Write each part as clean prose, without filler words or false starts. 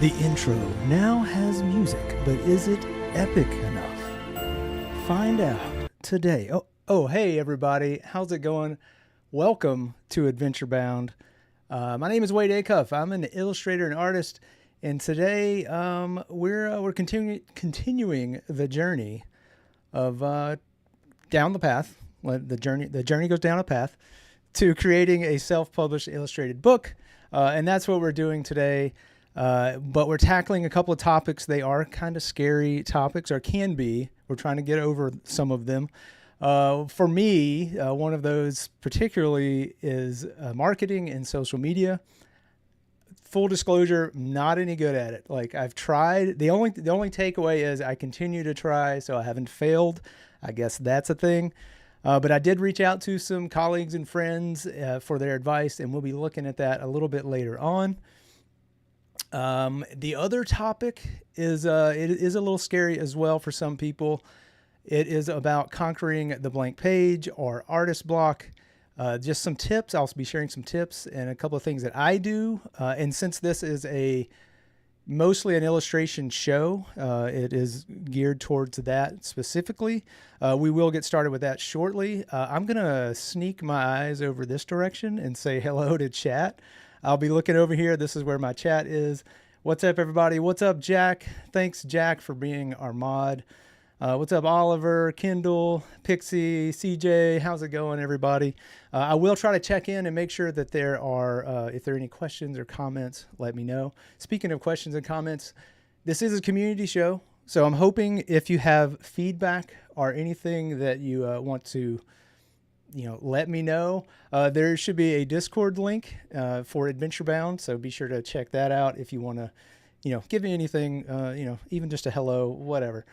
The intro now has music, but is it epic enough? Find out today. Hey everybody, how's it going? Welcome to AdventureBound. My name is Wade Acuff. I'm an illustrator and artist, and today we're continuing the journey of down the path. The journey goes down a path to creating a self-published illustrated book, and that's what we're doing today. But we're tackling a couple of topics. They are kind of scary topics, or can be. We're trying to get over some of them. For me, one of those particularly is marketing and social media. Full disclosure, not any good at it. Like, I've tried. The only takeaway is I continue to try, so I haven't failed. I guess that's a thing. But I did reach out to some colleagues and friends for their advice, and we'll be looking at that a little bit later on. The other topic is, it is a little scary as well for some people. It is about conquering the blank page or artist block. Just some tips. I'll be sharing some tips and a couple of things that I do. And since this is mostly an illustration show, it is geared towards that specifically. We will get started with that shortly. I'm going to sneak my eyes over this direction and say hello to chat. I'll be looking over here. This is where my chat is. What's up, everybody? What's up, Jack? Thanks, Jack, for being our mod. What's up, Oliver, Kendall, Pixie, CJ? How's it going, everybody? I will try to check in and make sure that there are, if there are any questions or comments, let me know. Speaking of questions and comments, this is a community show, so I'm hoping if you have feedback or anything that you want to let me know. There should be a Discord link for AdventureBound, so be sure to check that out if you want to, give me anything, even just a hello, whatever.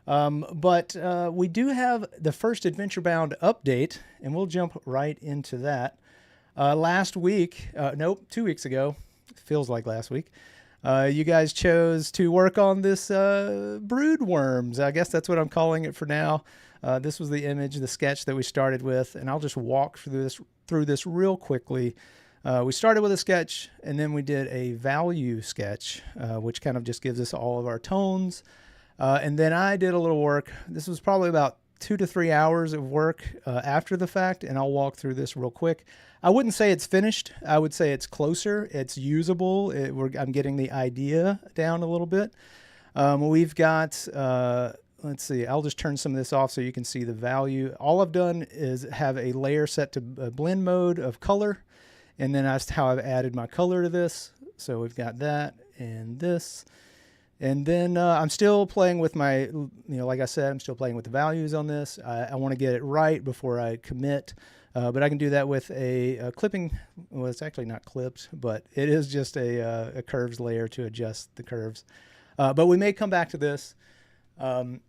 But we do have the first AdventureBound update, and we'll jump right into that. Last week, 2 weeks ago, feels like last week, you guys chose to work on this brood worms. I guess that's what I'm calling it for now. This was the image, the sketch that we started with, and I'll just walk through this real quickly. We started with a sketch, and then we did a value sketch, which kind of just gives us all of our tones. And then I did a little work. This was probably about 2 to 3 hours of work after the fact, and I'll walk through this real quick. I wouldn't say it's finished. I would say it's closer. It's usable. I'm getting the idea down a little bit. We've got... let's see, I'll just turn some of this off so you can see the value. All I've done is have a layer set to blend mode of color, and then that's how I've added my color to this. So we've got that and this. And then I'm still playing with my, like I said, I'm still playing with the values on this. I want to get it right before I commit, but I can do that with a clipping. Well, it's actually not clipped, but it is just a curves layer to adjust the curves. But we may come back to this. Oh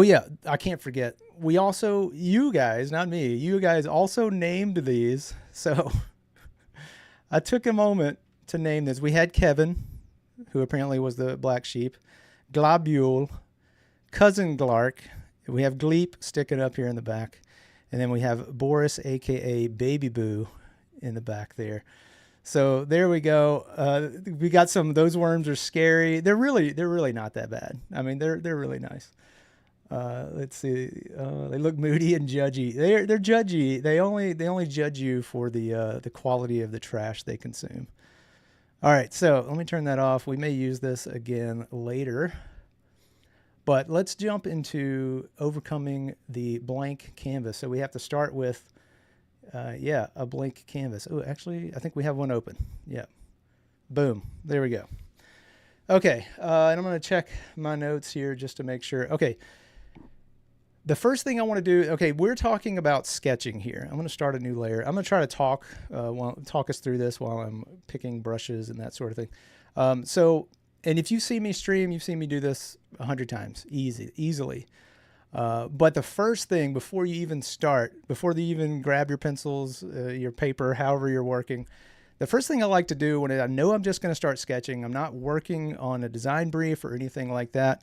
yeah, I can't forget. We also, you guys, not me, you guys also named these. So I took a moment to name this. We had Kevin, who apparently was the black sheep, Globule, Cousin Glark. We have Gleep sticking up here in the back. And then we have Boris, AKA Baby Boo, in the back there. So there we go. We got those worms are scary. They're really not that bad. I mean, they're really nice. Let's see. They look moody and judgy. They're judgy. They only judge you for the quality of the trash they consume. All right. So let me turn that off. We may use this again later, but let's jump into overcoming the blank canvas. So we have to start with, a blank canvas. Oh, actually, I think we have one open. Yeah. Boom. There we go. Okay. And I'm going to check my notes here just to make sure. Okay. The first thing I want to do, okay, we're talking about sketching here. I'm going to start a new layer. I'm going to try to talk us through this while I'm picking brushes and that sort of thing. And if you see me stream, you've seen me do this 100 times, easily. But the first thing, before you even grab your pencils, your paper, however you're working, the first thing I like to do when I know I'm just going to start sketching, I'm not working on a design brief or anything like that.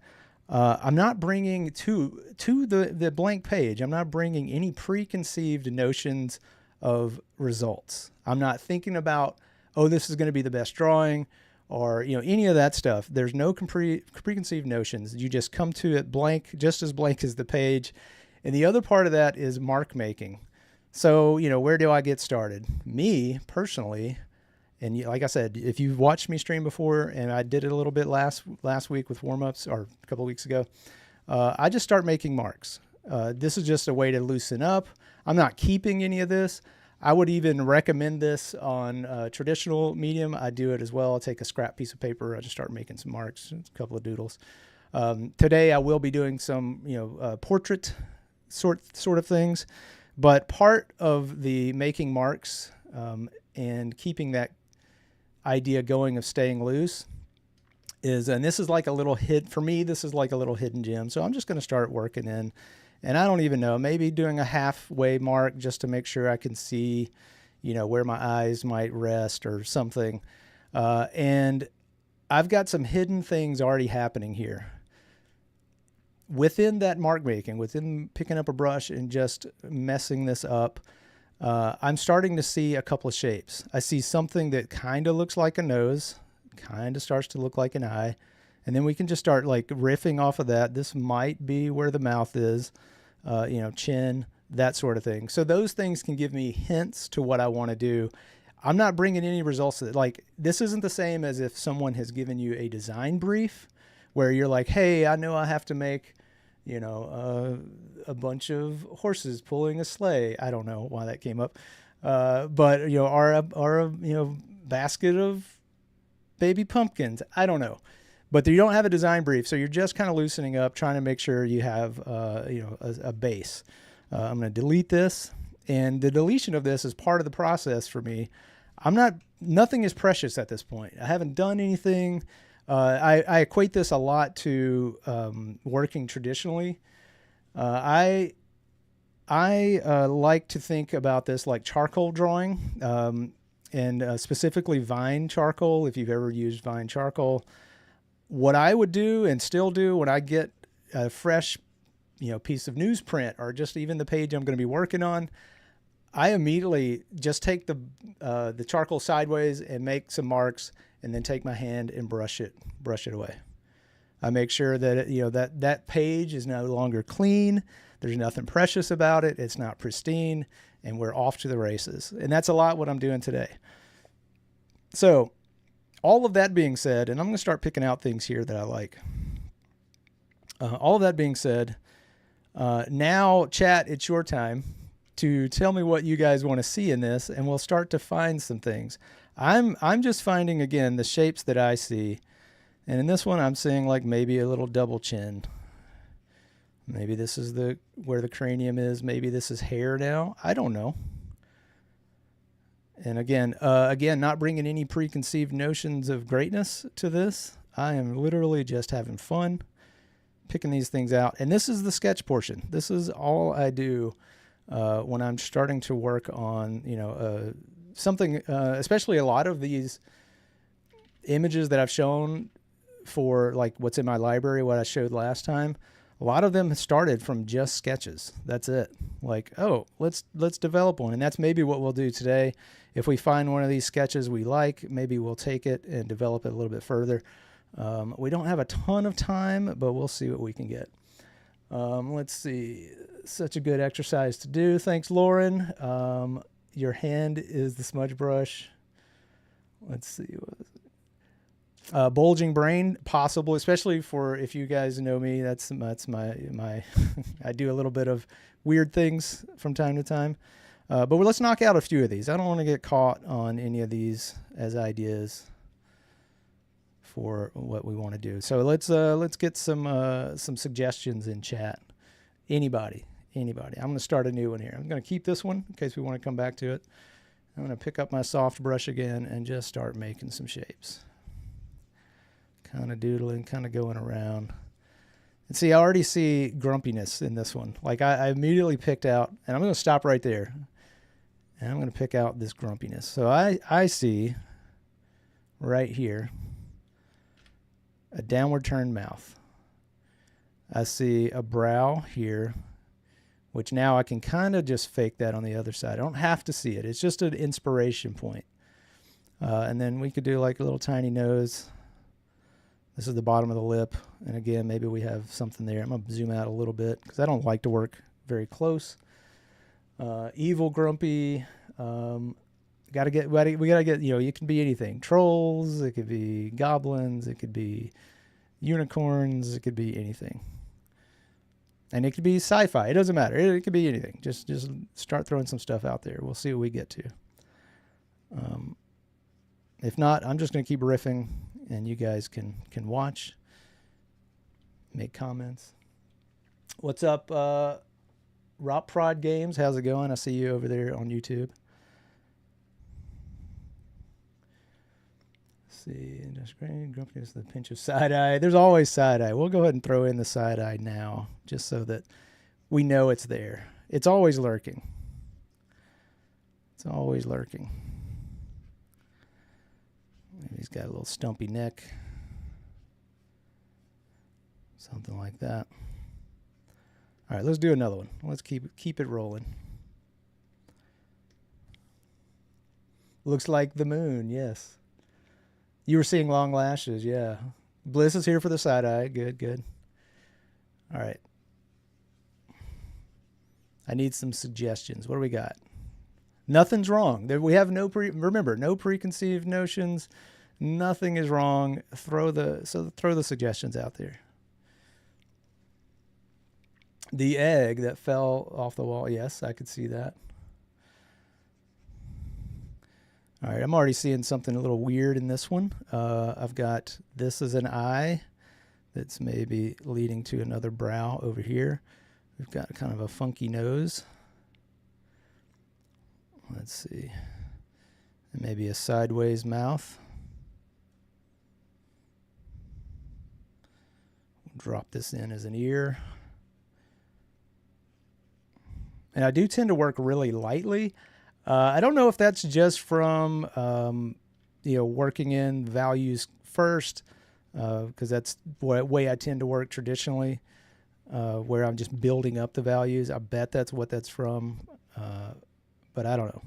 I'm not bringing to the blank page, I'm not bringing any preconceived notions of results. I'm not thinking about, oh, this is going to be the best drawing, or any of that stuff. There's no preconceived notions. You just come to it blank, just as blank as the page. And the other part of that is mark making. So, where do I get started? Me personally, and like I said, if you've watched me stream before, and I did it a little bit last week with warm-ups, or a couple of weeks ago, I just start making marks. This is just a way to loosen up. I'm not keeping any of this. I would even recommend this on traditional medium. I do it as well. I'll take a scrap piece of paper. I just start making some marks, a couple of doodles. Today I will be doing some, portrait sort of things, but part of the making marks and keeping that idea going of staying loose is, and this is like a little for me, this is like a little hidden gem. So I'm just going to start working in. And I don't even know, maybe doing a halfway mark just to make sure I can see, where my eyes might rest or something. And I've got some hidden things already happening here. Within that mark making, within picking up a brush and just messing this up, I'm starting to see a couple of shapes. I see something that kind of looks like a nose, kind of starts to look like an eye. And then we can just start like riffing off of that. This might be where the mouth is, chin, that sort of thing. So those things can give me hints to what I want to do. I'm not bringing any results that, like, this isn't the same as if someone has given you a design brief where you're like, hey, I know I have to make, a bunch of horses pulling a sleigh. I don't know why that came up. But, or a basket of baby pumpkins. I don't know. But you don't have a design brief, so you're just kind of loosening up, trying to make sure you have, a base. I'm going to delete this, and the deletion of this is part of the process for me. Nothing is precious at this point. I haven't done anything. I equate this a lot to working traditionally. I like to think about this like charcoal drawing, and specifically Vine charcoal. If you've ever used Vine charcoal. What I would do and still do when I get a fresh, piece of newsprint or just even the page I'm going to be working on, I immediately just take the charcoal sideways and make some marks, and then take my hand and brush it away. I make sure that that page is no longer clean. There's nothing precious about it. It's not pristine, and we're off to the races. And that's a lot what I'm doing today. So, all of that being said, and I'm going to start picking out things here that I like. All of that being said, now, chat, it's your time to tell me what you guys want to see in this, and we'll start to find some things. I'm just finding, again, the shapes that I see. And in this one, I'm seeing like maybe a little double chin. Maybe this is where the cranium is. Maybe this is hair now. I don't know. And again, not bringing any preconceived notions of greatness to this. I am literally just having fun picking these things out. And this is the sketch portion. This is all I do when I'm starting to work on, something, especially a lot of these images that I've shown for like what's in my library, what I showed last time. A lot of them started from just sketches. That's it. Like, oh, let's develop one. And that's maybe what we'll do today. If we find one of these sketches we like, maybe we'll take it and develop it a little bit further. We don't have a ton of time, but we'll see what we can get. Let's see. Such a good exercise to do. Thanks, Lauren. Your hand is the smudge brush. Let's see. Bulging brain, possible, especially for, if you guys know me, that's my I do a little bit of weird things from time to time. But let's knock out a few of these. I don't want to get caught on any of these as ideas for what we want to do. So let's get some suggestions in chat. Anybody. I'm going to start a new one here. I'm going to keep this one in case we want to come back to it. I'm going to pick up my soft brush again and just start making some shapes. Kind of doodling, kind of going around. And see, I already see grumpiness in this one. Like I immediately picked out, and I'm going to stop right there. And I'm going to pick out this grumpiness. So I see right here a downward turned mouth. I see a brow here, which now I can kind of just fake that on the other side. I don't have to see it. It's just an inspiration point. And then we could do like a little tiny nose. This is the bottom of the lip. And again, maybe we have something there. I'm going to zoom out a little bit because I don't like to work very close. Evil, grumpy. We gotta get, you know, you can be anything. Trolls, it could be goblins, it could be unicorns, it could be anything. And it could be sci-fi. It doesn't matter. It could be anything. Just start throwing some stuff out there. We'll see what we get to. If not, I'm just going to keep riffing, and you guys can watch, make comments. What's up, Rock Prod Games? How's it going? I see you over there on YouTube. Let's see, grumpiness, the pinch of side eye. There's always side eye. We'll go ahead and throw in the side eye now, just so that we know it's there. It's always lurking. It's always lurking. Maybe he's got a little stumpy neck. Something like that. All right, let's do another one. Let's keep it rolling. Looks like the moon, yes. You were seeing long lashes, yeah. Bliss is here for the side eye. Good, good. All right. I need some suggestions. What do we got? Nothing's wrong. We have remember, no preconceived notions. Nothing is wrong. Throw the suggestions out there. The egg that fell off the wall. Yes, I could see that. All right, I'm already seeing something a little weird in this one. I've got this as an eye that's maybe leading to another brow over here. We've got kind of a funky nose. Let's see. And maybe a sideways mouth. Drop this in as an ear. And I do tend to work really lightly. I don't know if that's just from, working in values first, because that's the way I tend to work traditionally, where I'm just building up the values. I bet that's what that's from, but I don't know.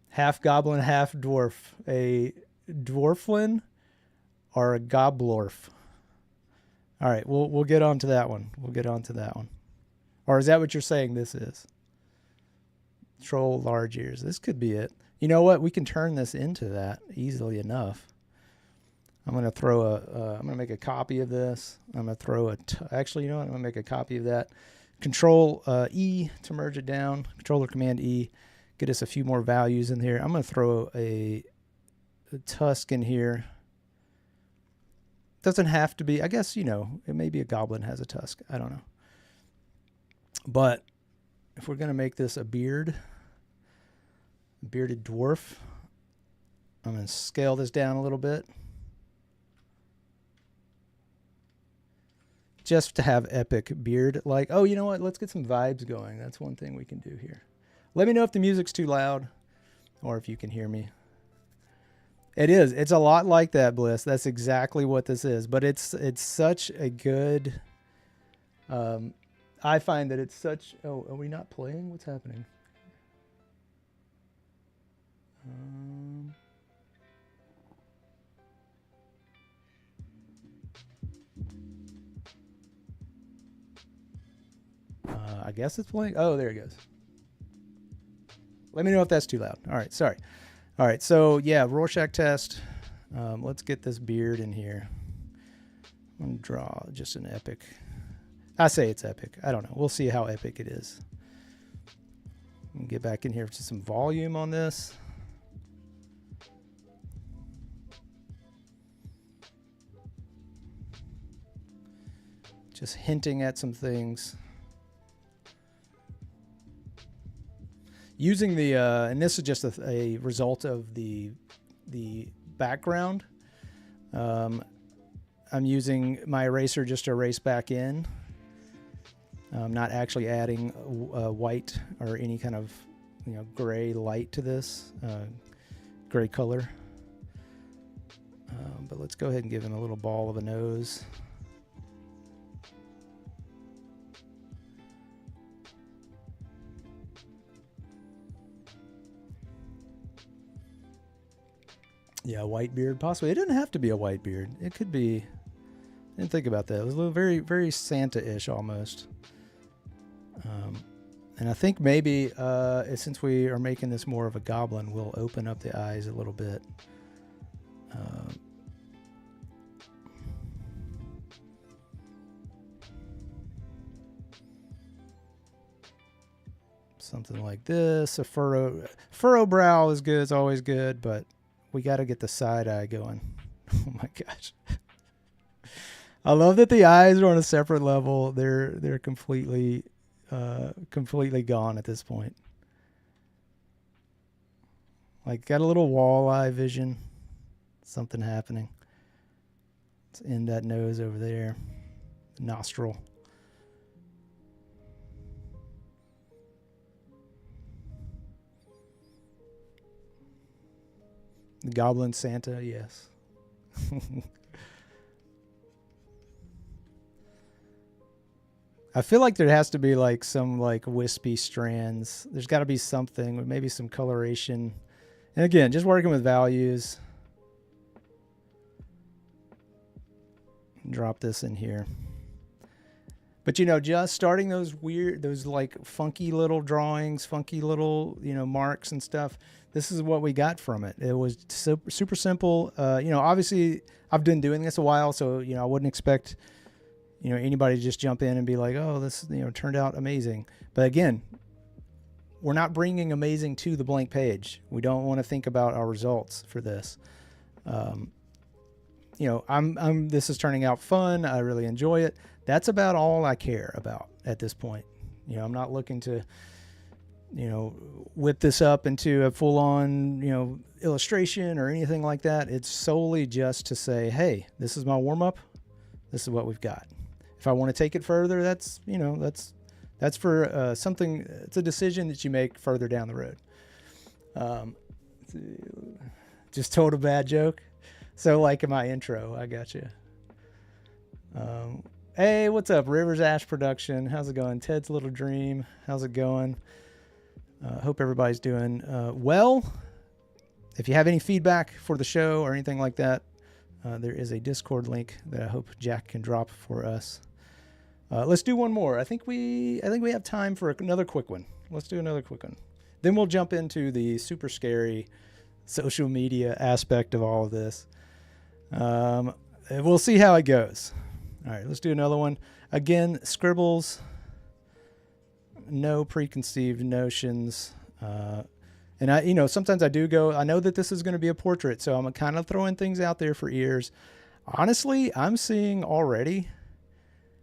Half goblin, half dwarf. A dwarflin or a goblorf? All right, we'll get on to that one. We'll get on to that one. Or is that what you're saying this is? Troll, large ears. This could be it. You know what? We can turn this into that easily enough. I'm going to throw I'm going to make a copy of this. I'm going to throw actually, you know what? I'm going to make a copy of that. Control E to merge it down. Control or Command E. Get us a few more values in here. I'm going to throw a tusk in here. Doesn't have to be, I guess, it may be a goblin has a tusk. I don't know. But if we're going to make this a bearded dwarf, I'm going to scale this down a little bit. Just to have epic beard. Like, oh, you know what? Let's get some vibes going. That's one thing we can do here. Let me know if the music's too loud or if you can hear me. It is. It's a lot like that, Bliss. That's exactly what this is. But it's such a good... I find that it's such... Oh, are we not playing? What's happening? I guess it's playing. Oh, there it goes. Let me know if that's too loud. All right, sorry. All right, so yeah, Rorschach test. Let's get this beard in here. I'm going to draw just an epic... I say it's epic. I don't know. We'll see how epic it is. Get back in here to some volume on this. Just hinting at some things. Using the, and this is just a result of the background. I'm using my eraser just to erase back in. I'm not actually adding white or any kind of gray light to this, gray color. But let's go ahead and give him a little ball of a nose. Yeah, white beard, possibly. It didn't have to be a white beard. It could be. I didn't think about that. It was a little very, very Santa-ish almost. And I think maybe since we are making this more of a goblin, we'll open up the eyes a little bit. Something like this. A furrow brow is good. It's always good, but we got to get the side eye going. Oh my gosh. I love that the eyes are on a separate level. They're completely gone at this point. Like, got a little walleye vision. Something happening. Let's end that nose over there. Nostril. The Goblin Santa, yes. I feel like there has to be like some like wispy strands. There's got to be something, with maybe some coloration. And again, just working with values. Drop this in here. But, you know, just starting those like funky little drawings, funky little, you know, marks and stuff. This is what we got from it. It was super simple. You know, obviously I've been doing this a while, so, you know, I wouldn't expect, you know, anybody to just jump in and be like, oh, this, you know, turned out amazing. But again, we're not bringing amazing to the blank page. We don't want to think about our results for this. You know, this is turning out fun. I really enjoy it. That's about all I care about at this point. You know, I'm not looking to, you know, whip this up into a full on, you know, illustration or anything like that. It's solely just to say, hey, this is my warm up. This is what we've got. If I want to take it further, that's, you know, that's for something. It's a decision that you make further down the road. Just told a bad joke. So like in my intro, I got you. Hey, what's up? Rivers Ash Production. How's it going? Ted's Little Dream. How's it going? Hope everybody's doing well. If you have any feedback for the show or anything like that, there is a Discord link that I hope Jack can drop for us. Let's do one more. I think we have time for another quick one. Let's do another quick one. Then we'll jump into the super scary social media aspect of all of this. We'll see how it goes. All right, let's do another one. Again, scribbles, no preconceived notions. And I, you know, sometimes I do go, I know that this is going to be a portrait, so I'm kind of throwing things out there for ears. Honestly, I'm seeing already,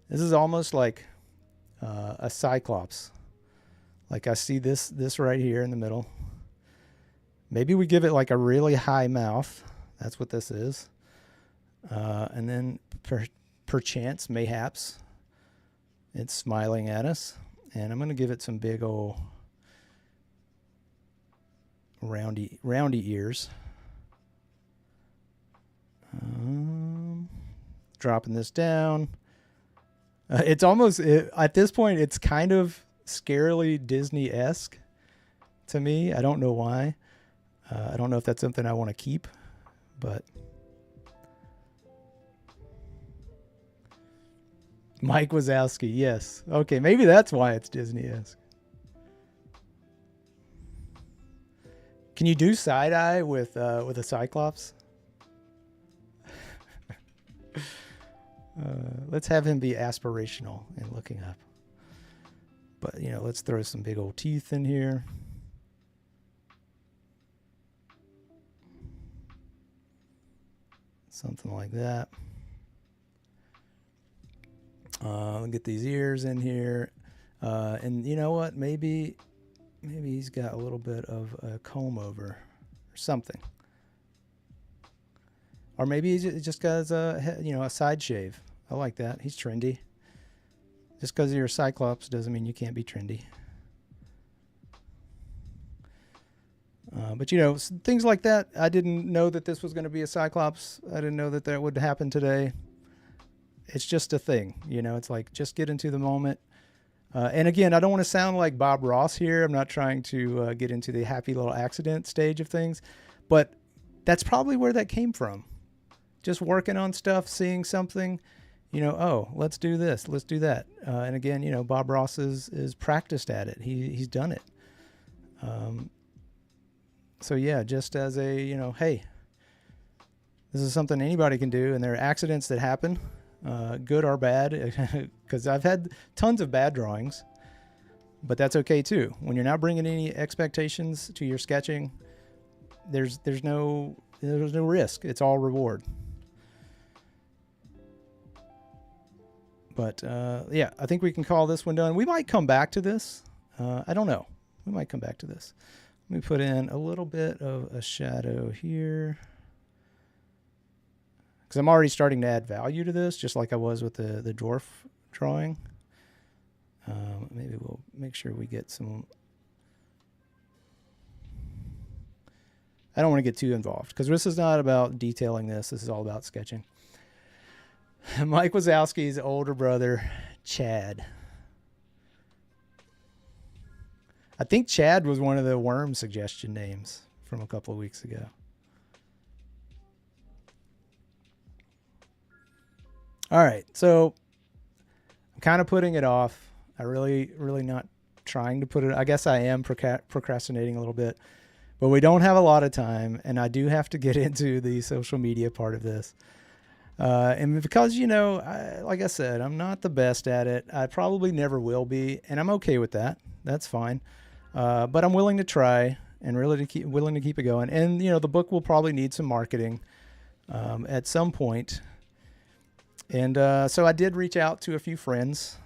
this is almost like a cyclops. Like I see this right here in the middle. Maybe we give it like a really high mouth. That's what this is. And then perchance, mayhaps, it's smiling at us. And I'm going to give it some big old roundy ears. Dropping this down. It's almost, at this point, it's kind of scarily Disney-esque to me. I don't know why. I don't know if that's something I want to keep, but Mike Wazowski, yes. Okay, maybe that's why it's Disney-esque. Can you do side-eye with a Cyclops? Let's have him be aspirational and looking up. But, you know, let's throw some big old teeth in here. Something like that. I'll get these ears in here. And you know what? Maybe he's got a little bit of a comb over or something. Or maybe he just got a side shave. I like that. He's trendy. Just because you're a Cyclops doesn't mean you can't be trendy. But, you know, things like that. I didn't know that this was going to be a Cyclops. I didn't know that would happen today. It's just a thing. You know, it's like just get into the moment. And again, I don't want to sound like Bob Ross here. I'm not trying to get into the happy little accident stage of things. But that's probably where that came from. Just working on stuff, seeing something, oh, let's do this, let's do that. And again, Bob Ross is practiced at it. He's done it. So yeah, just as a, hey, this is something anybody can do. And there are accidents that happen, good or bad, because I've had tons of bad drawings, but that's okay too. When you're not bringing any expectations to your sketching, there's no risk. It's all reward. But yeah, I think we can call this one done. We might come back to this. I don't know. We might come back to this. Let me put in a little bit of a shadow here, because I'm already starting to add value to this, just like I was with the dwarf drawing. Maybe we'll make sure we get some. I don't want to get too involved, because this is not about detailing this. This is all about sketching. Mike Wazowski's older brother, Chad. I think Chad was one of the worm suggestion names from a couple of weeks ago. All right, so I'm kind of putting it off. I really not trying to put it. I guess I am procrastinating a little bit, but we don't have a lot of time, and I do have to get into the social media part of this. And because, like I said, I'm not the best at it. I probably never will be, and I'm okay with that. That's fine. But I'm willing to try and willing to keep it going. And, the book will probably need some marketing at some point. And so I did reach out to a few friends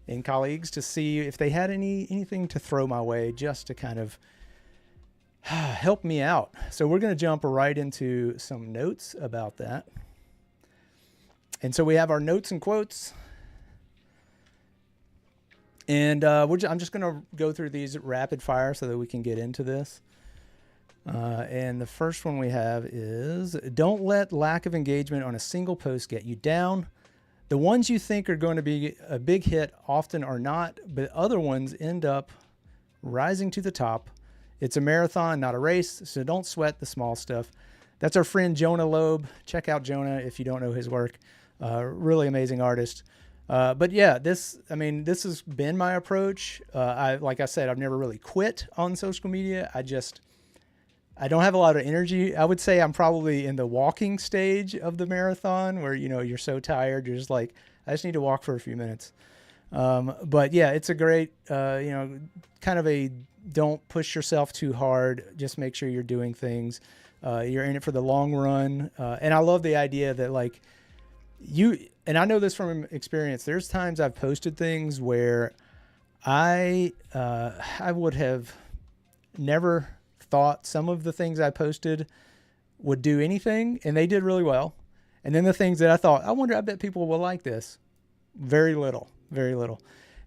and colleagues to see if they had anything to throw my way, just to kind of help me out. So we're going to jump right into some notes about that. And so we have our notes and quotes. And I'm just going to go through these rapid fire so that we can get into this. And the first one we have is, don't let lack of engagement on a single post get you down. The ones you think are going to be a big hit often are not, but other ones end up rising to the top. It's a marathon, not a race, so don't sweat the small stuff. That's our friend Jonah Loeb. Check out Jonah if you don't know his work. Really amazing artist. But yeah, this has been my approach. Like I said, I've never really quit on social media. I don't have a lot of energy. I would say I'm probably in the walking stage of the marathon where, you're so tired. You're just like, I just need to walk for a few minutes. But yeah, it's a great, kind of a, don't push yourself too hard. Just make sure you're doing things. You're in it for the long run. And I love the idea that and I know this from experience, there's times I've posted things where I would have never thought some of the things I posted would do anything, and they did really well. And then the things that I thought, I bet people will like this. Very little.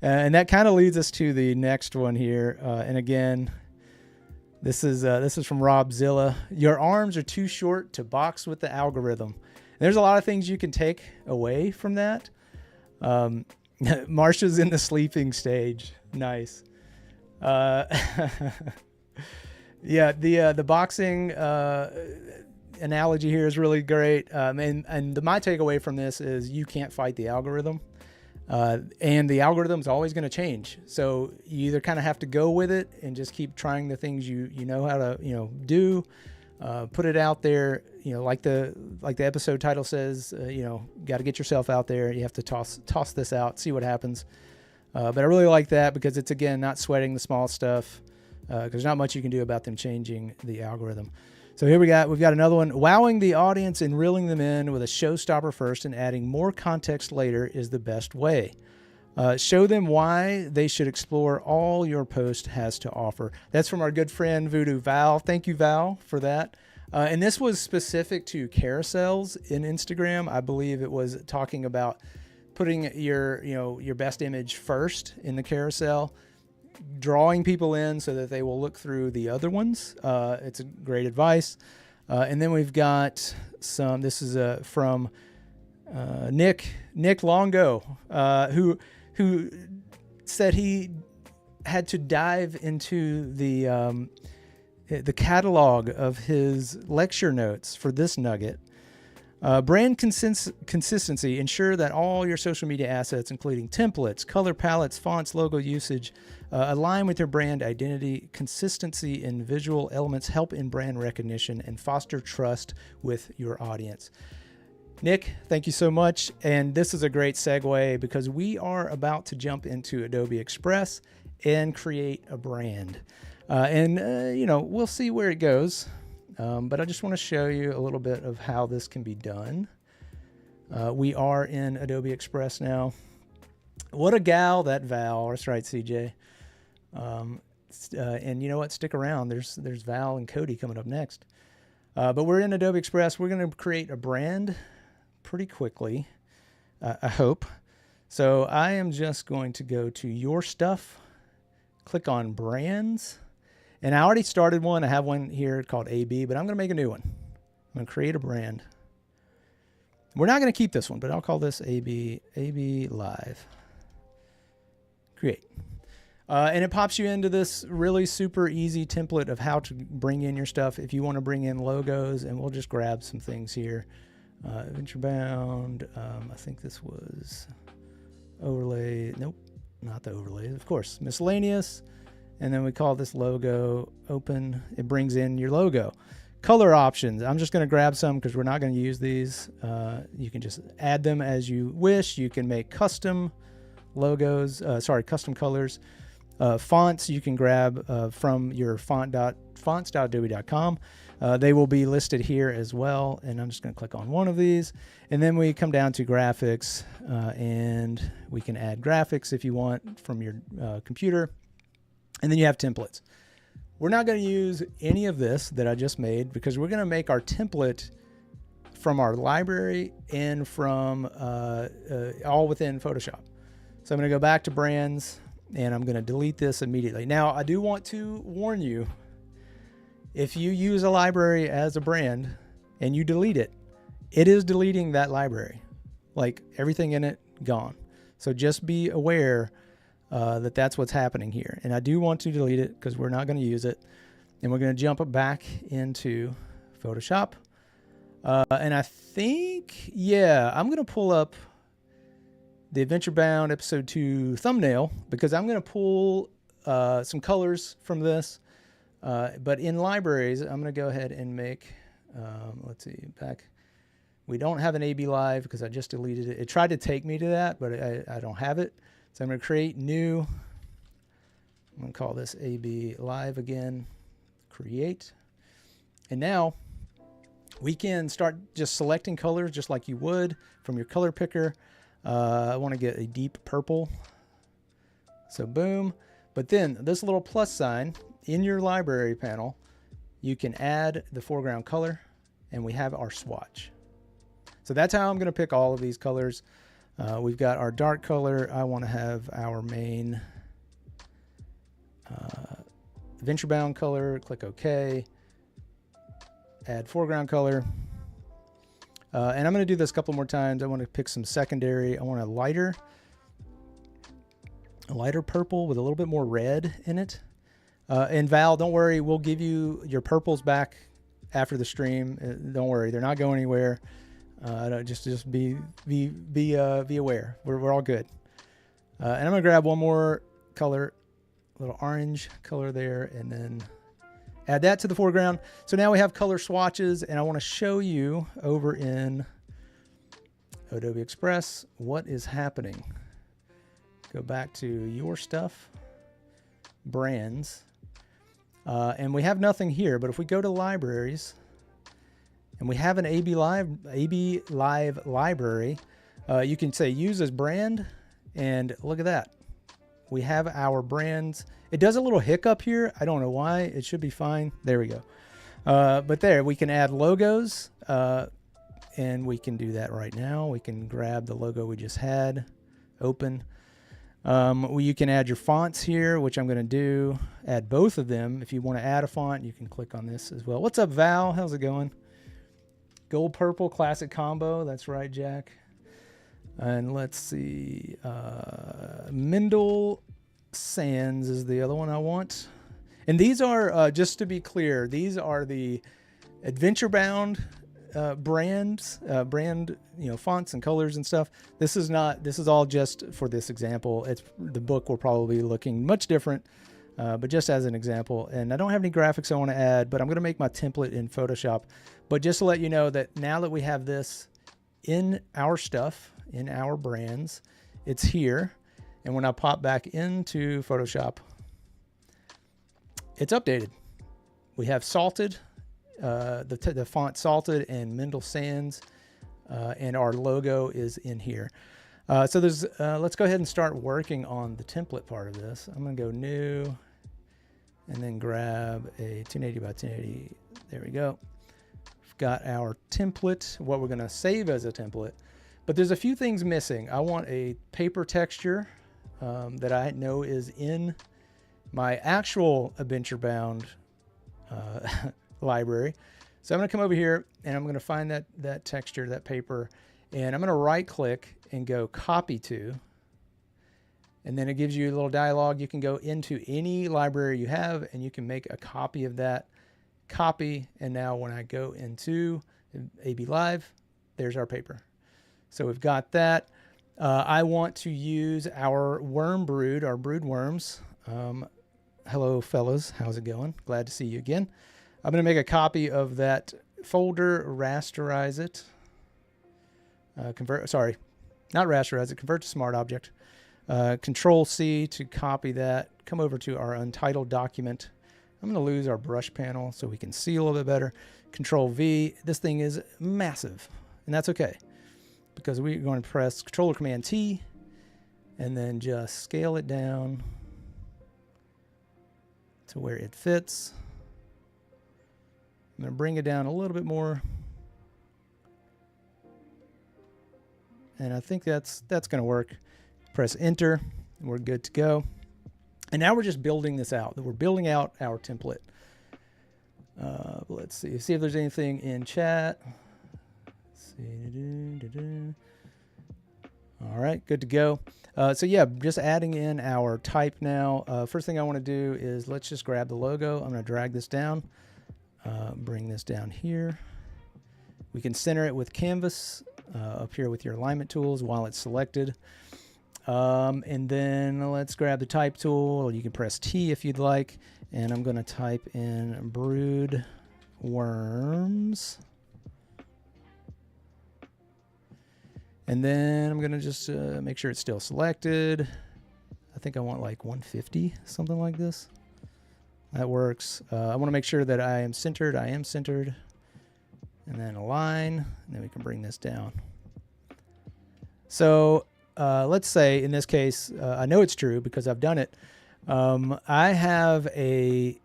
And that kind of leads us to the next one here. And again, this is from Rob Zilla. Your arms are too short to box with the algorithm. There's a lot of things you can take away from that. Marsha's in the sleeping stage. Nice. Yeah, the boxing analogy here is really great. And my takeaway from this is you can't fight the algorithm. And the algorithm is always going to change. So you either kind of have to go with it and just keep trying the things you know how to do. Put it out there, like the episode title says, got to get yourself out there. You have to toss this out, see what happens. But I really like that because it's, again, not sweating the small stuff, because there's not much you can do about them changing the algorithm. So here we've got another one. Wowing the audience and reeling them in with a showstopper first and adding more context later is the best way. Show them why they should explore all your post has to offer. That's from our good friend Voodoo Val. Thank you, Val, for that. And this was specific to carousels in Instagram. I believe it was talking about putting your best image first in the carousel, drawing people in so that they will look through the other ones. It's a great advice. And then we've got some. This is from Nick Longo, who said he had to dive into the the catalog of his lecture notes for this nugget. Brand consistency. Ensure that all your social media assets, including templates, color palettes, fonts, logo usage, align with your brand identity. Consistency in visual elements help in brand recognition and foster trust with your audience. Nick, thank you so much. And this is a great segue because we are about to jump into Adobe Express and create a brand. We'll see where it goes. But I just want to show you a little bit of how this can be done. We are in Adobe Express now. What a gal, that Val. That's right, CJ. And you know what? Stick around. There's Val and Cody coming up next. But we're in Adobe Express. We're going to create a brand pretty quickly, I hope. So I am just going to go to Your Stuff, click on Brands. And I already started one. I have one here called AB, but I'm going to make a new one. I'm going to create a brand. We're not going to keep this one, but I'll call this AB Live. Create. And it pops you into this really super easy template of how to bring in your stuff. If you want to bring in logos, and we'll just grab some things here. AdventureBound. I think this was overlay. Nope, not the overlay. Of course, miscellaneous. And then we call this logo open. It brings in your logo. Color options. I'm just going to grab some because we're not going to use these. You can just add them as you wish. You can make custom logos, custom colors. Fonts you can grab from your fonts.adobe.com. They will be listed here as well. And I'm just going to click on one of these. And then we come down to graphics, and we can add graphics if you want from your computer. And then you have templates. We're not going to use any of this that I just made because we're going to make our template from our library and from all within Photoshop. So I'm going to go back to brands and I'm going to delete this immediately. Now, I do want to warn you, if you use a library as a brand and you delete it, it is deleting that library. Like everything in it, gone. So just be aware that that's what's happening here. And I do want to delete it because we're not going to use it. And we're going to jump back into Photoshop. And I think, I'm going to pull up the AdventureBound episode 2 thumbnail because I'm going to pull some colors from this. But in libraries, I'm going to go ahead and make, let's see, back. We don't have an AB Live because I just deleted it. It tried to take me to that, but I don't have it. So I'm going to create new. I'm going to call this AB Live again. Create. And now we can start just selecting colors just like you would from your color picker. I want to get a deep purple. So boom. But then this little plus sign in your library panel, you can add the foreground color and we have our swatch. So that's how I'm going to pick all of these colors. We've got our dark color. I want to have our main AdventureBound color. Click OK. Add foreground color. And I'm going to do this a couple more times. I want to pick some secondary. I want a lighter purple with a little bit more red in it. And Val, don't worry. We'll give you your purples back after the stream. Don't worry. They're not going anywhere. Just be aware. We're all good. And I'm gonna grab one more color, a little orange color there, and then add that to the foreground. So now we have color swatches, and I want to show you over in Adobe Express what is happening. Go back to Your Stuff, Brands, and we have nothing here. But if we go to Libraries. And we have an AB Live library. You can say use as brand, and look at that. We have our brands. It does a little hiccup here. I don't know why. It should be fine. There we go. But there, we can add logos, and we can do that right now. We can grab the logo we just had, open. You can add your fonts here, which I'm going to do. Add both of them. If you want to add a font, you can click on this as well. What's up, Val? How's it going? Gold purple classic combo. That's right, Jack. And let's see. Mendel Sands is the other one I want. And these are, just to be clear, these are the AdventureBound brand, fonts and colors and stuff. This is all just for this example. The book will probably be looking much different, but just as an example. And I don't have any graphics I want to add, but I'm going to make my template in Photoshop. But just to let you know that now that we have this in our stuff, in our brands, it's here. And when I pop back into Photoshop, it's updated. We have Salted, the font Salted and Mendel Sans, and our logo is in here. So let's go ahead and start working on the template part of this. I'm going to go New, and then grab a 1080 by 1080. There we go. We've got our template, what we're going to save as a template. But there's a few things missing. I want a paper texture that I know is in my actual AdventureBound library. So I'm going to come over here and I'm going to find that texture, that paper, and I'm going to right click and go copy to, and then it gives you a little dialog. You can go into any library you have and you can make a copy of that. Copy, and now when I go into AB Live, there's our paper. So we've got that. I want to use our worm brood, our brood worms. Hello, fellas. How's it going? Glad to see you again. I'm going to make a copy of that folder, rasterize it. Convert to Smart Object. Control C to copy that. Come over to our untitled document. I'm going to lose our brush panel so we can see a little bit better. Control V. This thing is massive, and that's okay, because we're going to press Control or Command T and then just scale it down to where it fits. I'm going to bring it down a little bit more. And I think that's going to work. Press Enter, and we're good to go. And now we're just building this out. We're building out our template. Let's see if there's anything in chat. Let's see. All right, good to go. So yeah, just adding in our type now. First thing I want to do is let's just grab the logo. I'm going to drag this down, bring this down here. We can center it with Canvas up here with your alignment tools while it's selected. And then let's grab the type tool. You can press T if you'd like. And I'm going to type in brood worms. And then I'm going to just make sure it's still selected. I think I want like 150, something like this. That works. I want to make sure that I am centered. I am centered. And then align. And then we can bring this down. So let's say in this case, I know it's true because I've done it. I have a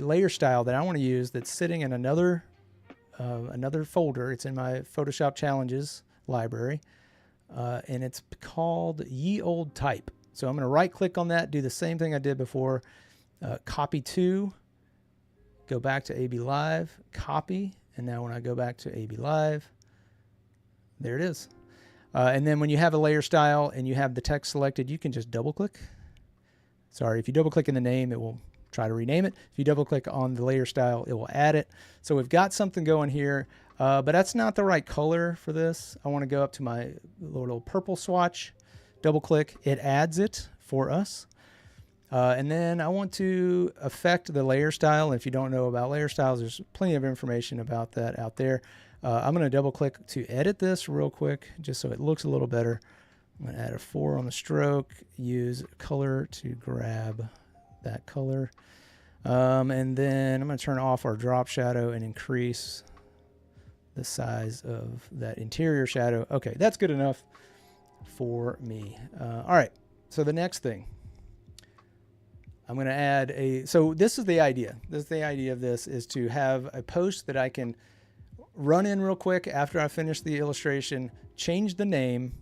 layer style that I want to use that's sitting in another folder. It's in my Photoshop Challenges library, and it's called Ye Old Type. So I'm going to right click on that, do the same thing I did before, copy to, go back to AB Live, copy, and now when I go back to AB Live, there it is. And then when you have a layer style and you have the text selected, you can just double click. Sorry, if you double click in the name, it will try to rename it. If you double click on the layer style, it will add it. So we've got something going here, but that's not the right color for this. I want to go up to my little purple swatch, double click, it adds it for us. And then I want to affect the layer style. And if you don't know about layer styles, there's plenty of information about that out there. I'm going to double click to edit this real quick, just so it looks a little better. I'm going to add a 4 on the stroke, use color to grab that color. And then I'm going to turn off our drop shadow and increase the size of that interior shadow. Okay, that's good enough for me. All right, so the next thing. I'm going to add so this is the idea. The idea of this is to have a post that I can run in real quick after I finish the illustration, change the name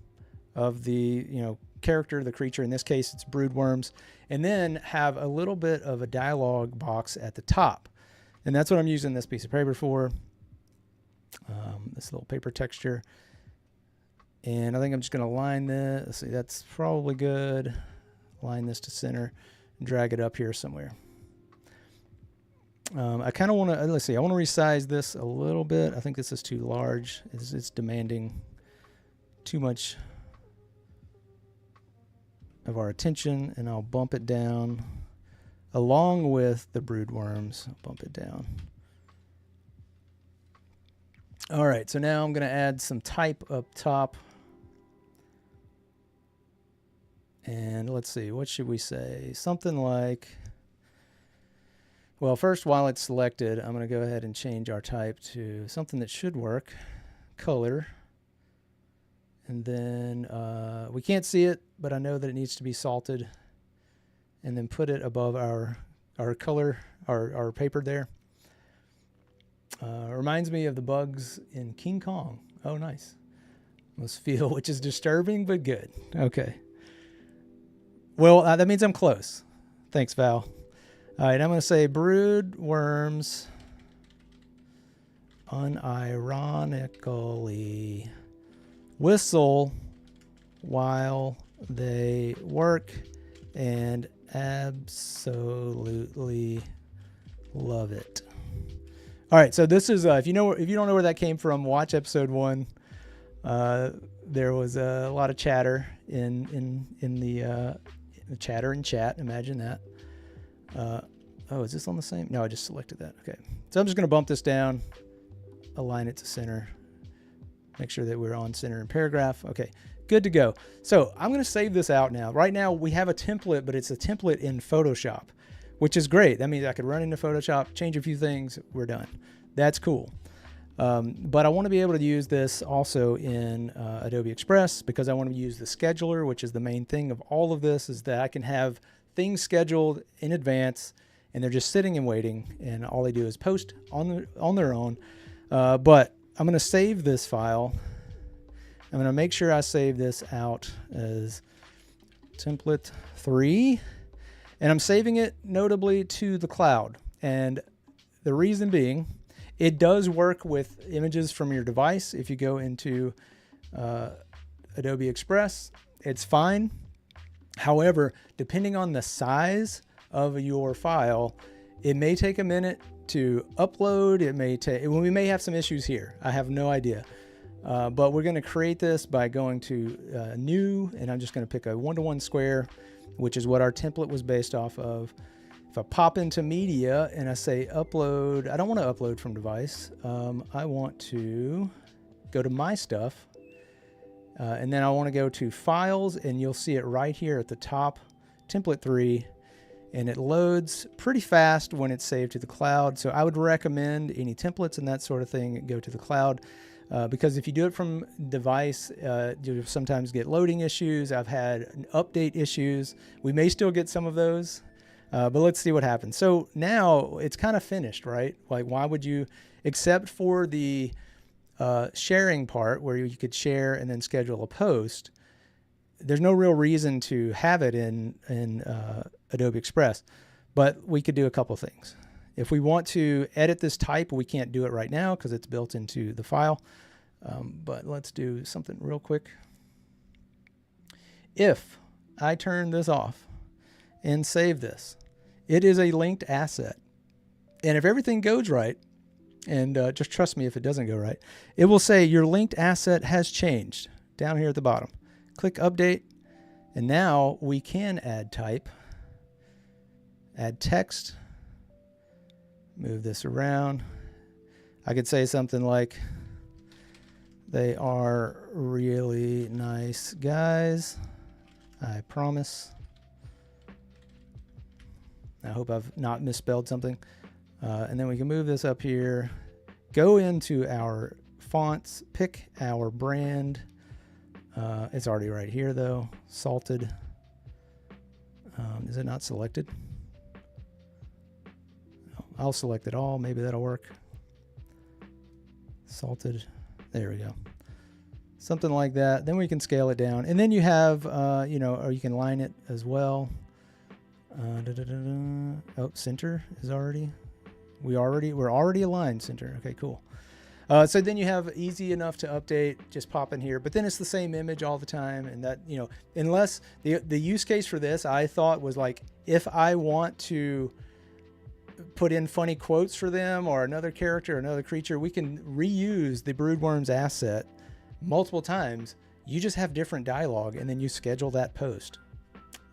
of the character, the creature. In this case, it's broodworms, and then have a little bit of a dialog box at the top. And that's what I'm using this piece of paper for, this little paper texture. And I think I'm just going to line this. Let's see, that's probably good. Line this to center and drag it up here somewhere. I kind of want to, let's see, I want to resize this a little bit. I think this is too large. It's demanding too much of our attention, and I'll bump it down along with the brood worms. I'll bump it down. All right, so now I'm going to add some type up top. And let's see, what should we say? Something like, well, first, while it's selected, I'm going to go ahead and change our type to something that should work, color. And then we can't see it, but I know that it needs to be salted. And then put it above our color, our paper there. Reminds me of the bugs in King Kong. Oh, nice. Must feel, which is disturbing, but good. Okay. Well, that means I'm close. Thanks, Val. All right, I'm going to say brood worms unironically whistle while they work and absolutely love it. All right, so this is if you don't know where that came from, watch episode 1. There was a lot of chatter in the chatter in chat. Imagine that. Oh, is this on the same? No, I just selected that. Okay, so I'm just going to bump this down, align it to center, make sure that we're on center and paragraph. Okay, good to go. So I'm going to save this out now. Right now we have a template, but it's a template in Photoshop, which is great. That means I could run into Photoshop, change a few things, we're done. That's cool. But I want to be able to use this also in Adobe Express, because I want to use the scheduler, which is the main thing of all of this, is that I can have things scheduled in advance and they're just sitting and waiting, and all they do is post on their own. But I'm going to save this file. I'm going to make sure I save this out as template 3. And I'm saving it notably to the cloud. And the reason being, it does work with images from your device. If you go into Adobe Express, it's fine. However, depending on the size of your file, it may take a minute to upload. We may have some issues here. I have no idea. But we're going to create this by going to new, and I'm just going to pick a 1-to-1 square, which is what our template was based off of. If I pop into media and I say upload, I don't want to upload from device. I want to go to my stuff, and then I want to go to files, and you'll see it right here at the top, template 3, and it loads pretty fast when it's saved to the cloud. So I would recommend any templates and that sort of thing go to the cloud. Because if you do it from device, you'll sometimes get loading issues. I've had update issues. We may still get some of those, but let's see what happens. So now it's kind of finished, right? Like, why would you, except for the sharing part where you could share and then schedule a post, there's no real reason to have it in Adobe Express, but we could do a couple things. If we want to edit this type, we can't do it right now because it's built into the file. But let's do something real quick. If I turn this off and save this, it is a linked asset. And if everything goes right, and just trust me if it doesn't go right, it will say your linked asset has changed down here at the bottom. Click update, and now we can add type, add text, move this around. I could say something like, they are really nice guys, I promise. I hope I've not misspelled something. And then we can move this up here, go into our fonts, pick our brand. It's already right here though, salted. Is it not selected? I'll select it all, maybe that'll work. Salted, there we go. Something like that. Then we can scale it down. And then you have, or you can line it as well. Oh, center is already, we're already aligned center. Okay, cool. So then you have easy enough to update, just pop in here, but then it's the same image all the time. And that, unless the use case for this, I thought was like, if I want to put in funny quotes for them or another character, another creature, we can reuse the Broodworms asset multiple times. You just have different dialogue and then you schedule that post.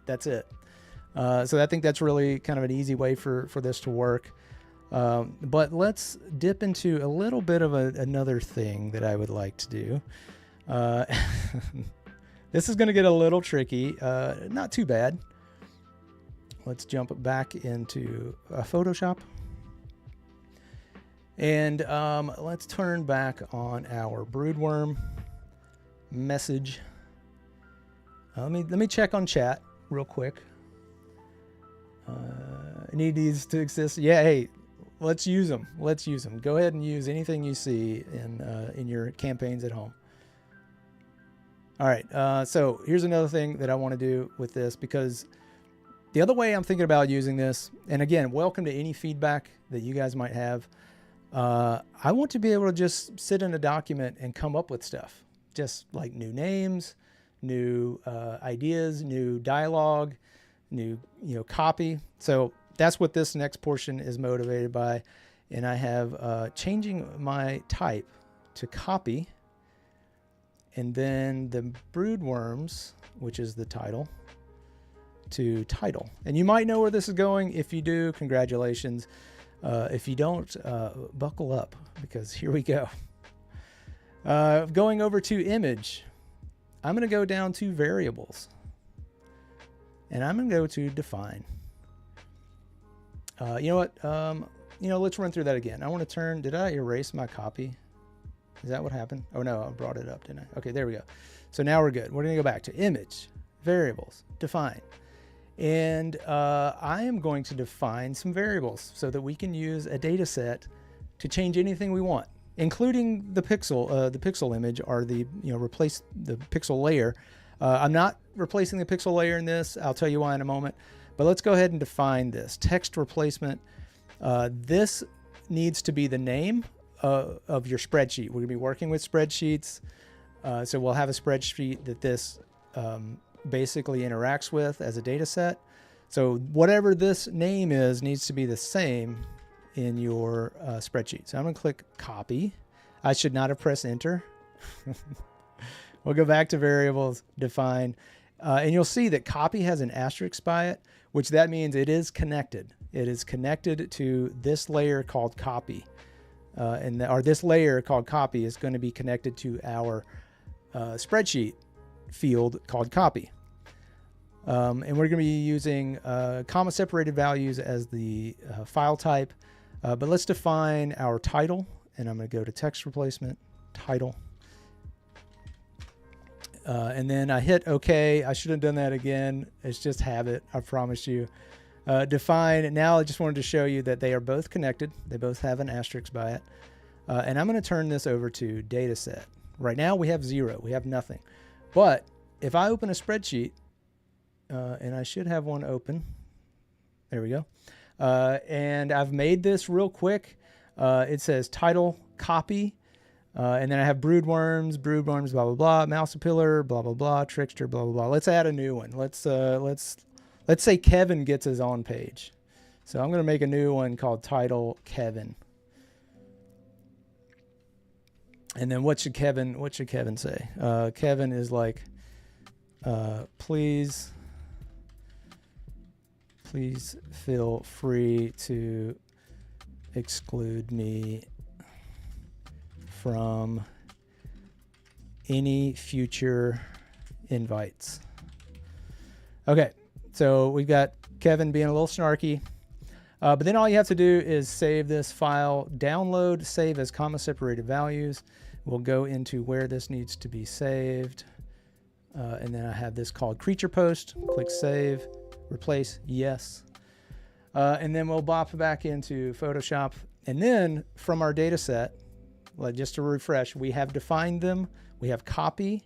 That's it. So I think that's really kind of an easy way for this to work. But let's dip into a little bit of another thing that I would like to do. This is going to get a little tricky. Not too bad. Let's jump back into Photoshop. And let's turn back on our Broodworm message. Let me check on chat real quick. Need these to exist? Yeah, hey, let's use them. Let's use them. Go ahead and use anything you see in your campaigns at home. All right, so here's another thing that I want to do with this, because the other way I'm thinking about using this, and again, welcome to any feedback that you guys might have. I want to be able to just sit in a document and come up with stuff, just like new names, new ideas, new dialogue, new copy. So that's what this next portion is motivated by. And I have changing my type to copy, and then the Broodworms, which is the title, to title. And you might know where this is going. If you do, congratulations. If you don't, buckle up, because here we go. Going over to image, I'm going to go down to variables, and I'm going to go to define. You know what? Let's run through that again. I want to turn, did I erase my copy? Is that what happened? Oh no, I brought it up, didn't I? Okay, there we go. So now we're good. We're going to go back to image, variables, define. And I am going to define some variables so that we can use a data set to change anything we want, including the pixel image, or replace the pixel layer. I'm not replacing the pixel layer in this. I'll tell you why in a moment. But let's go ahead and define this. Text replacement. This needs to be the name of your spreadsheet. We're going to be working with spreadsheets. So we'll have a spreadsheet that this basically interacts with as a data set. So whatever this name is needs to be the same in your spreadsheet. So I'm going to click copy. I should not have pressed enter. We'll go back to variables, define, and you'll see that copy has an asterisk by it, which that means it is connected. It is connected to this layer called copy. Or this layer called copy is going to be connected to our spreadsheet field called copy. And we're going to be using comma separated values as the file type. But let's define our title, and I'm going to go to text replacement, title. And then I hit OK. I should have done that again. It's just habit, I promise you. Define. Now I just wanted to show you that they are both connected. They both have an asterisk by it. And I'm going to turn this over to data set. Right now we have 0. We have nothing. But if I open a spreadsheet, and I should have one open. There we go. And I've made this real quick. It says title, copy. And then I have broodworms, blah, blah, blah, mousepillar, blah, blah, blah, trickster, blah, blah, blah. Let's add a new one. Let's say Kevin gets his own page. So I'm going to make a new one called title Kevin. And then what should Kevin say? Kevin is like, please feel free to exclude me from any future invites. Okay, so we've got Kevin being a little snarky. But then all you have to do is save this file, download, save as comma separated values. We'll go into where this needs to be saved. And then I have this called creature post. Click save, replace, yes. And then we'll bop back into Photoshop. And then from our data set, just to refresh, we have defined them. We have copy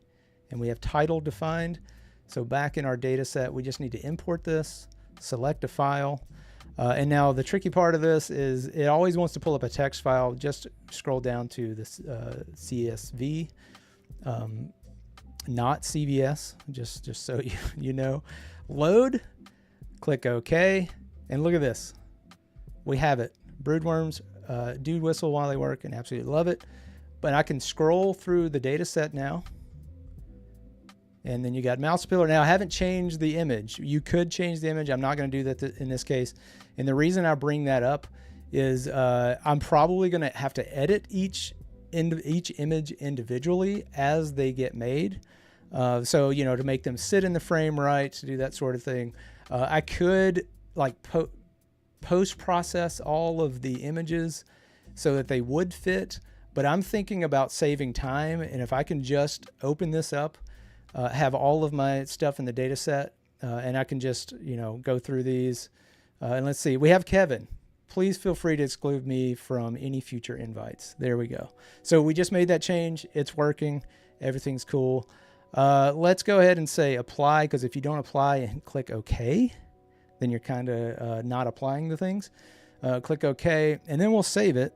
and we have title defined. So back in our data set, we just need to import this, select a file. And now the tricky part of this is it always wants to pull up a text file. Just scroll down to this CSV, not CVS, just so you know. Load, click OK, and look at this. we have it. Broodworms do whistle while they work and absolutely love it. But I can scroll through the data set now. And then you got mouse pillar. Now I haven't changed the image. You could change the image. I'm not going to do that in this case. And the reason I bring that up is I'm probably going to have to edit each image individually as they get made. So, you know, to make them sit in the frame right, to do that sort of thing. I could like post-process all of the images so that they would fit, but I'm thinking about saving time. And if I can just open this up, have all of my stuff in the data set, and I can just, you know, go through these. And let's see, we have Kevin. Please feel free to exclude me from any future invites. There we go. So we just made that change. It's working. Everything's cool. Let's go ahead and say apply, because if you don't apply and click OK, then you're kind of not applying the things. Click OK, and then we'll save it.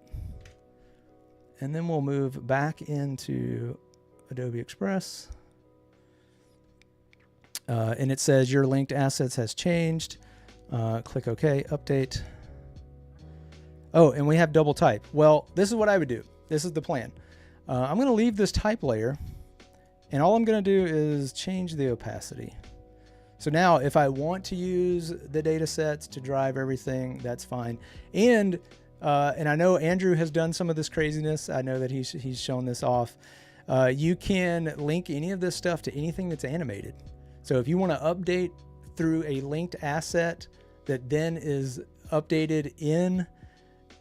And then we'll move back into Adobe Express. And it says your linked assets has changed. Click OK, update. Oh, and we have double type. Well, this is what I would do. This is the plan. I'm going to leave this type layer, and all I'm going to do is change the opacity. So now if I want to use the data sets to drive everything, that's fine. And I know Andrew has done some of this craziness. I know that he's shown this off. You can link any of this stuff to anything that's animated. So if you want to update through a linked asset that then is updated in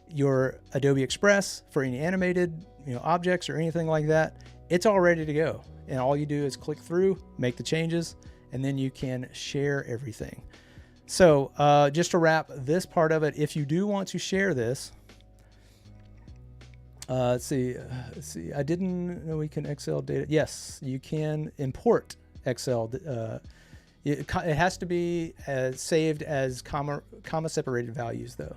your Adobe Express for any animated, you know, objects or anything like that, it's all ready to go. And all you do is click through, make the changes, and then you can share everything. So just to wrap this part of it, if you do want to share this, let's see. I didn't know we can Excel data. Yes, you can import Excel. It has to be saved as comma separated values though.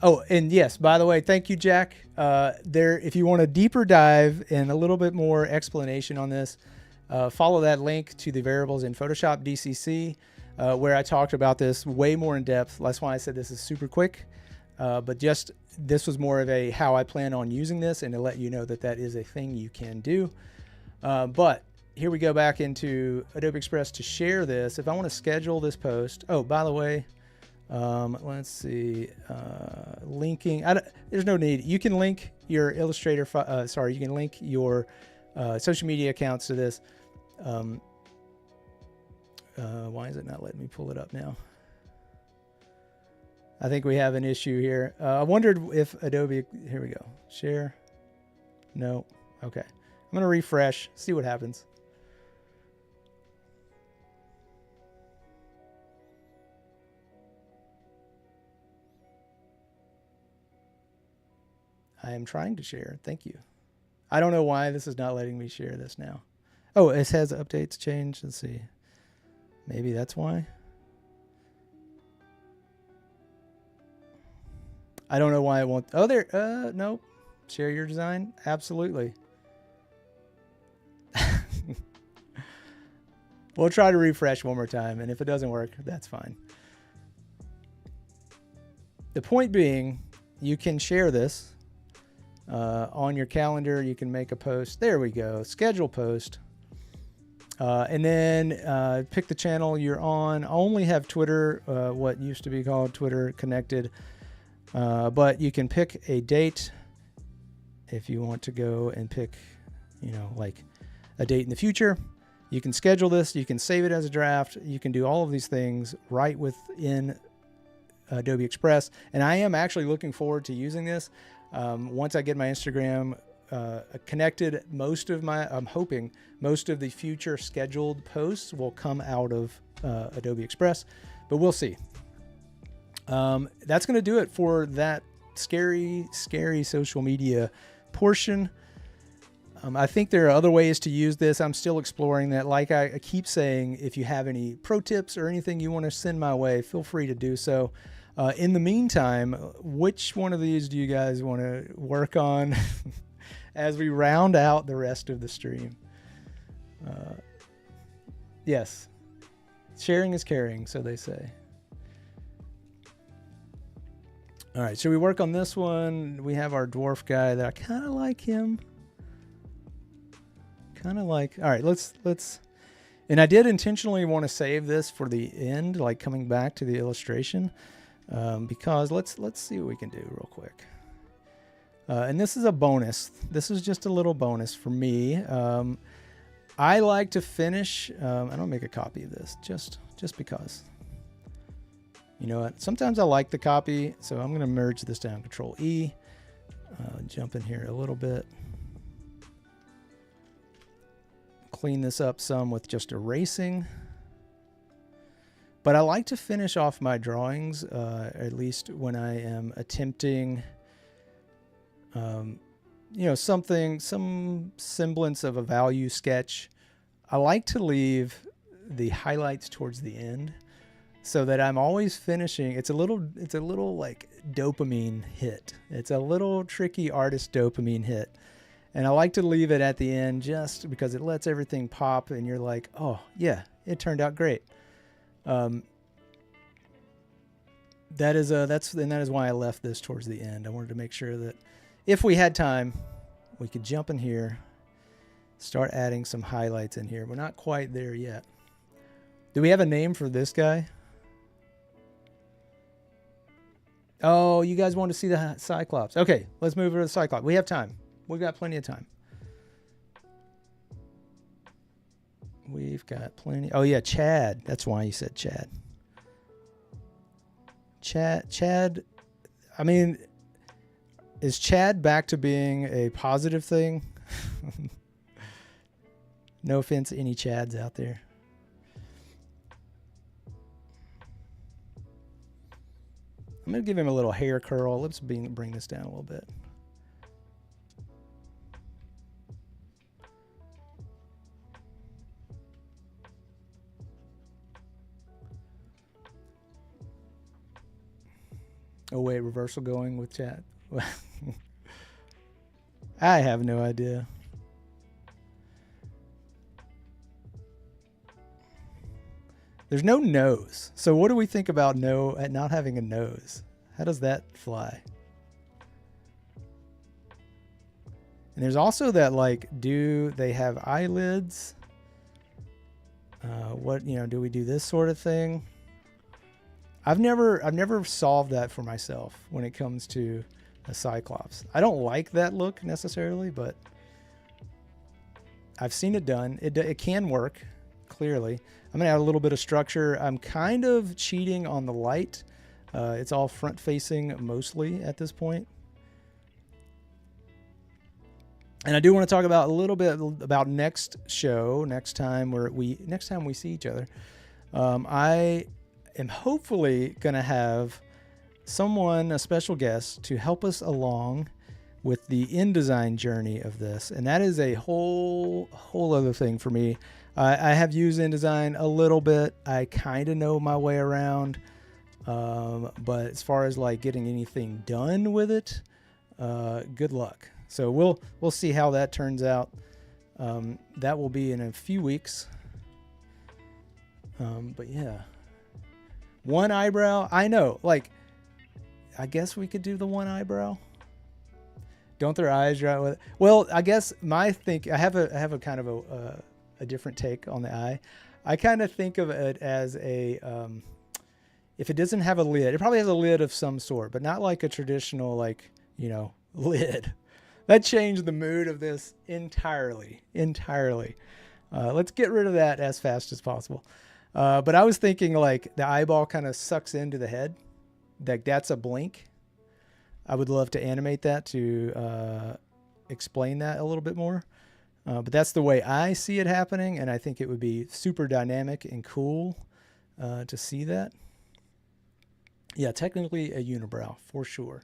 Oh, and yes, by the way, thank you, Jack. If you want a deeper dive and a little bit more explanation on this, follow that link to the variables in Photoshop DCC, where I talked about this way more in depth. That's why I said this is super quick, but just this was more of a how I plan on using this and to let you know that that is a thing you can do. But here we go back into Adobe Express to share this. If I want to schedule this post, oh, by the way, let's see, linking, there's no need. You can link your Illustrator, you can link your social media accounts to this. Why is it not letting me pull it up now? I think we have an issue here. I wondered if Adobe, here we go, share. No, okay. I'm going to refresh, see what happens. I am trying to share. Thank you. I don't know why this is not letting me share this now. Oh, it has updates changed. Let's see. Maybe that's why. I don't know why it won't. Oh, there. Nope. Share your design. Absolutely. We'll try to refresh one more time. And if it doesn't work, that's fine. The point being, you can share this. On your calendar, you can make a post. There we go. Schedule post. And then pick the channel you're on. I only have Twitter, what used to be called Twitter connected. But you can pick a date if you want to go and pick, you know, like a date in the future. You can schedule this. You can save it as a draft. You can do all of these things right within Adobe Express. And I am actually looking forward to using this. Once I get my Instagram connected, I'm hoping most of the future scheduled posts will come out of Adobe Express, but we'll see. That's going to do it for that scary social media portion. I think there are other ways to use this. I'm still exploring that. Like I keep saying, if you have any pro tips or anything you want to send my way, feel free to do so. In the meantime, which one of these do you guys want to work on as we round out the rest of the stream? Yes, sharing is caring, so they say. All right, should we work on this one? We have our dwarf guy that I kind of like him. Kind of like, all right, let's, and I did intentionally want to save this for the end, like coming back to the illustration, because let's see what we can do real quick. And this is a bonus. This is just a little bonus for me. I like to finish, I don't make a copy of this just because. You know what? Sometimes I like the copy, so I'm going to merge this down. Control E. Jump in here a little bit. Clean this up some with just erasing. But I like to finish off my drawings, at least when I am attempting, you know, some semblance of a value sketch. I like to leave the highlights towards the end, so that I'm always finishing. It's a little like dopamine hit. It's a little tricky artist dopamine hit. And I like to leave it at the end just because it lets everything pop and you're like, oh yeah, it turned out great. That is why I left this towards the end. I wanted to make sure that if we had time, we could jump in here, start adding some highlights in here. We're not quite there yet. Do we have a name for this guy? Oh, you guys want to see the Cyclops. Okay, let's move over to the Cyclops. We have time. We've got plenty of time. We've got plenty. Oh, yeah, Chad. That's why you said Chad. Chad. I mean, is Chad back to being a positive thing? No offense to any Chads out there. I'm going to give him a little hair curl. Let's bring this down a little bit. Oh, wait, reversal going with chat. I have no idea. There's no nose. So what do we think about not having a nose? How does that fly? And there's also that, like, do they have eyelids? Do we do this sort of thing? I've never solved that for myself when it comes to a Cyclops. I don't like that look necessarily, but I've seen it done. It can work, clearly. I'm gonna add a little bit of structure. I'm kind of cheating on the light. It's all front facing mostly at this point. And I do want to talk about a little bit about next time we see each other. I am hopefully going to have someone, a special guest, to help us along with the InDesign journey of this. And that is a whole other thing for me. I have used InDesign a little bit. I kind of know my way around. But as far as like getting anything done with it, good luck. So we'll see how that turns out. That will be in a few weeks. But yeah. One eyebrow. I know, like, I guess we could do the one eyebrow. Don't their eyes dry with it? Well, I guess I have a kind of a different take on the eye. I kind of think of it as a, if it doesn't have a lid, it probably has a lid of some sort, but not like a traditional, like, lid. That changed the mood of this entirely. Let's get rid of that as fast as possible. But I was thinking like the eyeball kind of sucks into the head. That's a blink. I would love to animate that to explain that a little bit more. But that's the way I see it happening, and I think it would be super dynamic and cool to see that. Yeah, technically a unibrow for sure.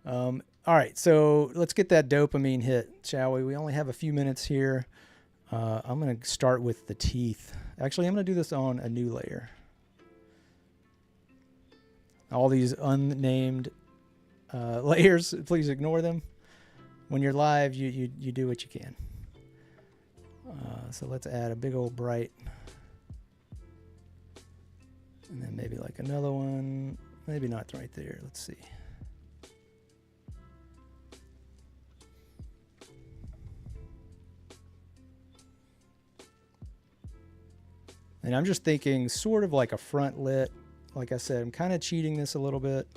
All right, so let's get that dopamine hit, shall we? We only have a few minutes here. I'm going to start with the teeth. Actually, I'm going to do this on a new layer. All these unnamed layers, please ignore them. When you're live, you do what you can. So let's add a big old bright. And then maybe like another one. Maybe not right there. Let's see. And I'm just thinking sort of like a front lit. Like I said, I'm kind of cheating this a little bit.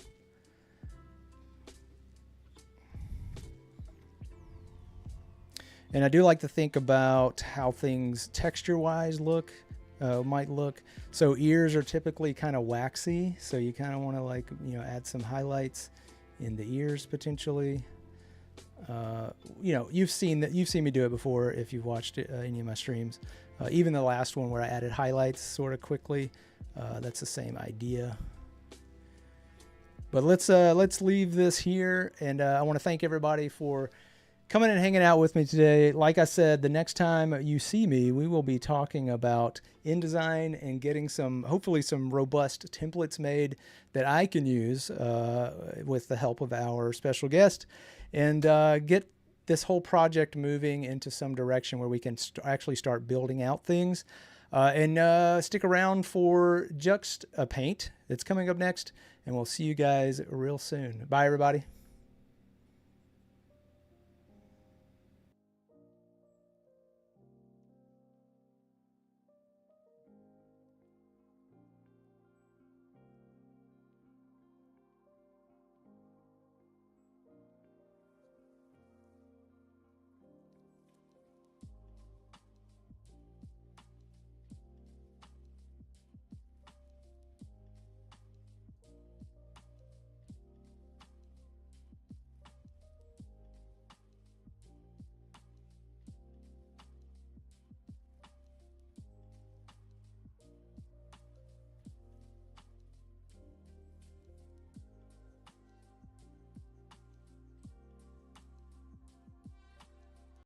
And I do like to think about how things texture-wise might look. So ears are typically kind of waxy, so you kind of want to, like, you know, add some highlights in the ears potentially. You know, you've seen me do it before if you've watched any of my streams. Even the last one where I added highlights sort of quickly, that's the same idea. But let's leave this here, and I want to thank everybody for coming and hanging out with me today. Like I said, the next time you see me, we will be talking about InDesign and getting hopefully some robust templates made that I can use with the help of our special guest, and get this whole project moving into some direction where we can actually start building out things. And stick around for Juxt Paint. It's coming up next, and we'll see you guys real soon. Bye, everybody.